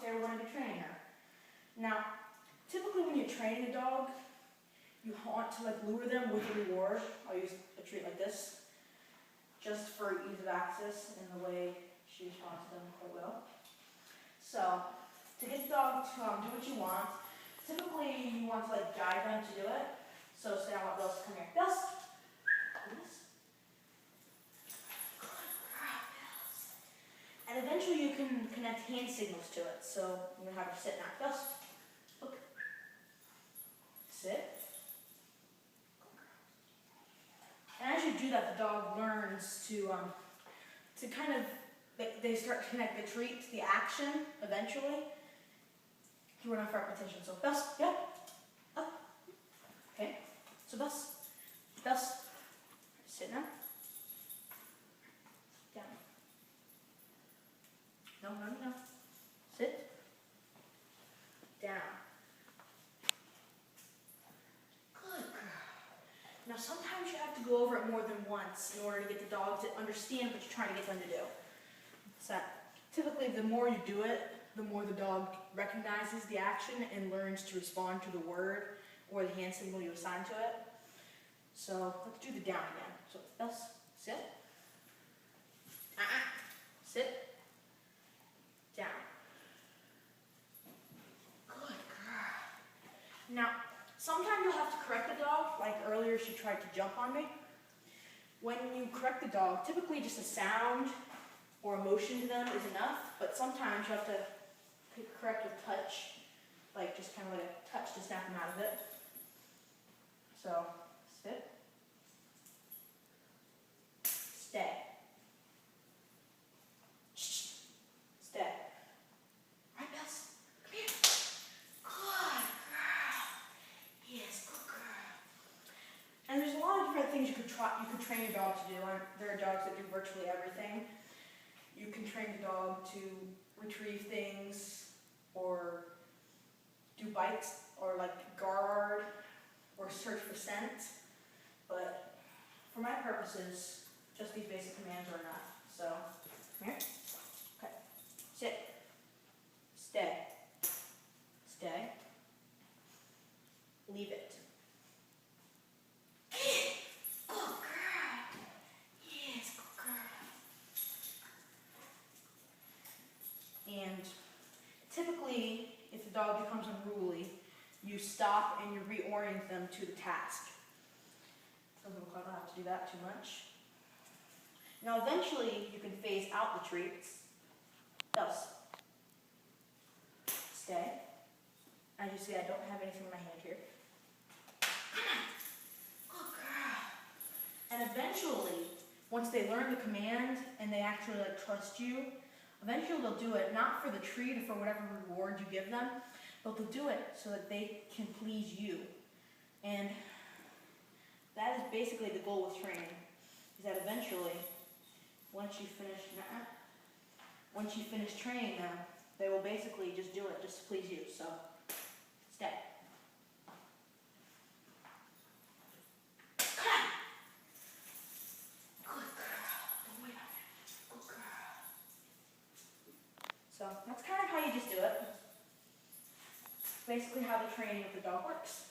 they were going to be training her. Now, typically when you're training a dog, you want to like lure them with a reward. I'll use a treat like this, just for ease of access in the way she responds to them quite well. So, to get the dog to do what you want, typically you want to like guide them to do it. So say I want Bells to come here. Bells! Do this. Good girl, Bells. And eventually you can connect hand signals to it. So I'm going to have her sit now. Bells, look. Sit. And as you do that, the dog learns to kind of, they start to connect the treat to the action eventually through enough repetition. So Bells, yeah, up. Okay. So Bells, sit now. Down. No. Sit. Down. Good girl. Now sometimes you have to go over it more than once in order to get the dog to understand what you're trying to get them to do. So typically the more you do it, the more the dog recognizes the action and learns to respond to the word or the hand signal you assign to it. So let's do the down again. So Bells, sit. Sit. Down. Good girl. Now, sometimes you'll have to correct the dog. Like earlier, she tried to jump on me. When you correct the dog, typically just a sound or a motion to them is enough. But sometimes you have to correct with touch, like just kind of like a touch to snap them out of it. So, sit. Stay. Shh. Stay. Right, Bells? Come here. Good girl. Yes, good girl. And there's a lot of different things you could train your dog to do. There are dogs that do virtually everything. You can train the dog to retrieve things, or do bites, or like guard, or search for scent. But for my purposes, just these basic commands are enough. So, come here. Okay. Sit. Stay. Stay. Leave it. Good girl. Yes, good girl. And typically, if the dog becomes unruly, you stop and you reorient them to the task. Doesn't look like I'll have to do that too much. Now eventually you can phase out the treats. Bells. Stay. As you see, I don't have anything in my hand here. Good girl. And eventually, once they learn the command and they actually like trust you, eventually they'll do it not for the treat or for whatever reward you give them, but they'll do it so that they can please you. And that is basically the goal with training, is that eventually, once you finish training them, they will basically just do it just to please you. So, stay. Good girl. Don't wait on it. Good girl. So that's kind of how you just do it. Basically how the training of the dog works.